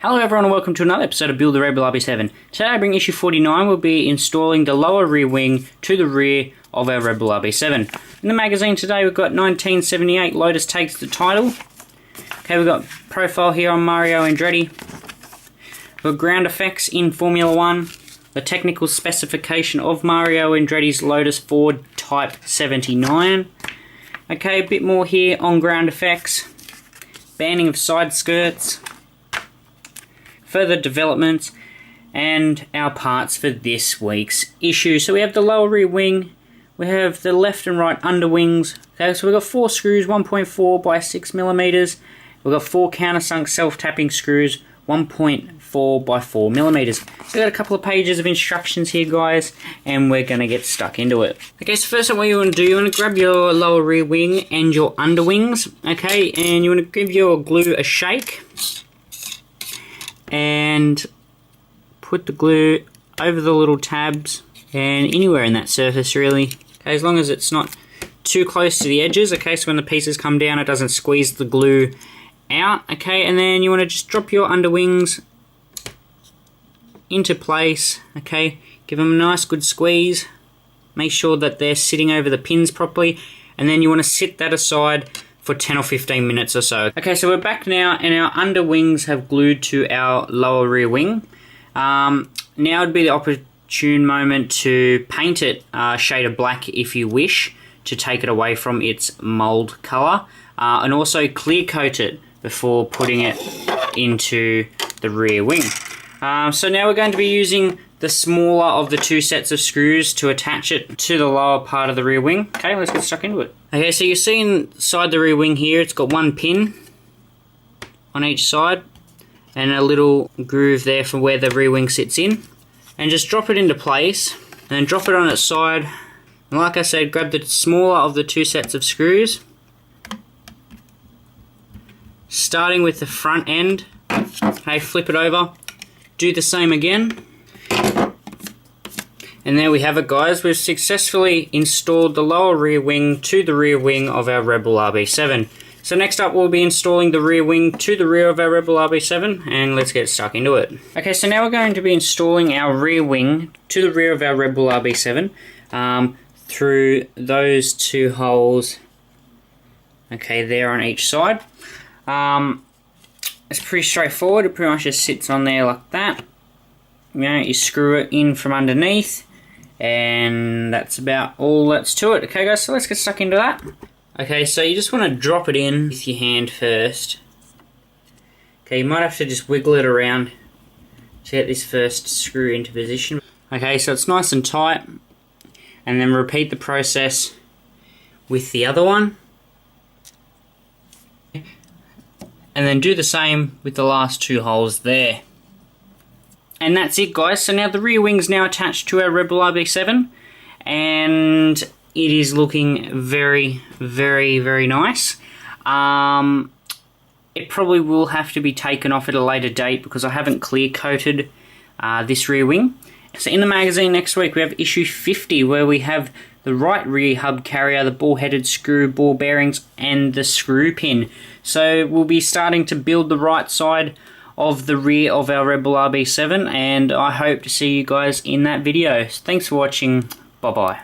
Hello everyone and welcome to another episode of Build the RedBull RB7. Today I bring issue 49. We'll be installing the lower rear wing to the rear of our RedBull RB7. In the magazine today we've got 1978 Lotus takes the title. Okay, we've got profile here on Mario Andretti. We've got ground effects in Formula 1. The technical specification of Mario Andretti's Lotus Ford Type 79. Okay, a bit more here on ground effects. Banding of side skirts. Further developments, and our parts for this week's issue. So we have the lower rear wing, we have the left and right underwings. Okay, so we've got 4 screws, 1.4 by 6mm. We've got 4 countersunk self-tapping screws, 1.4 by 4mm. So we've got a couple of pages of instructions here, guys, and we're going to get stuck into it. Okay, so first what you want to do, you want to grab your lower rear wing and your underwings, okay, and you want to give your glue a shake. And put the glue over the little tabs and anywhere in that surface really, okay, as long as it's not too close to the edges, okay, so when the pieces come down it doesn't squeeze the glue out, okay, and then you want to just drop your underwings into place, okay, give them a nice good squeeze, make sure that they're sitting over the pins properly, and then you want to sit that aside for 10 or 15 minutes or so. Okay, so we're back now and our underwings have glued to our lower rear wing. Now would be the opportune moment to paint it a shade of black if you wish, to take it away from its mold colour, and also clear coat it before putting it into the rear wing. So now we're going to be using the smaller of the 2 sets of screws to attach it to the lower part of the rear wing. Okay, let's get stuck into it. Okay, so you see inside the rear wing here, it's got 1 pin on each side and a little groove there for where the rear wing sits in. And just drop it into place and then drop it on its side. And like I said, grab the smaller of the 2 sets of screws, starting with the front end. Okay, flip it over, do the same again. And there we have it, guys. We've successfully installed the lower rear wing to the rear wing of our RedBull RB7. So next up we'll be installing the rear wing to the rear of our RedBull RB7, and let's get stuck into it. Okay, so now we're going to be installing our rear wing to the rear of our RedBull RB7 through those 2 holes, okay, there on each side. It's pretty straightforward. It pretty much just sits on there like that. You know, you screw it in from underneath, and that's about all that's to it. Okay guys, so let's get stuck into that. Okay, so you just want to drop it in with your hand first. Okay, you might have to just wiggle it around to get this first screw into position. Okay, so it's nice and tight, and then repeat the process with the other one. And then do the same with the last 2 holes there. And that's it, guys. So now the rear wing's now attached to our RedBull RB7, and it is looking very, very, very nice. It probably will have to be taken off at a later date because I haven't clear coated this rear wing. So in the magazine next week we have issue 50, where we have the right rear hub carrier, the ball-headed screw, ball bearings, and the screw pin. So we'll be starting to build the right side of the rear of our RedBull RB7, and I hope to see you guys in that video. Thanks for watching. Bye bye.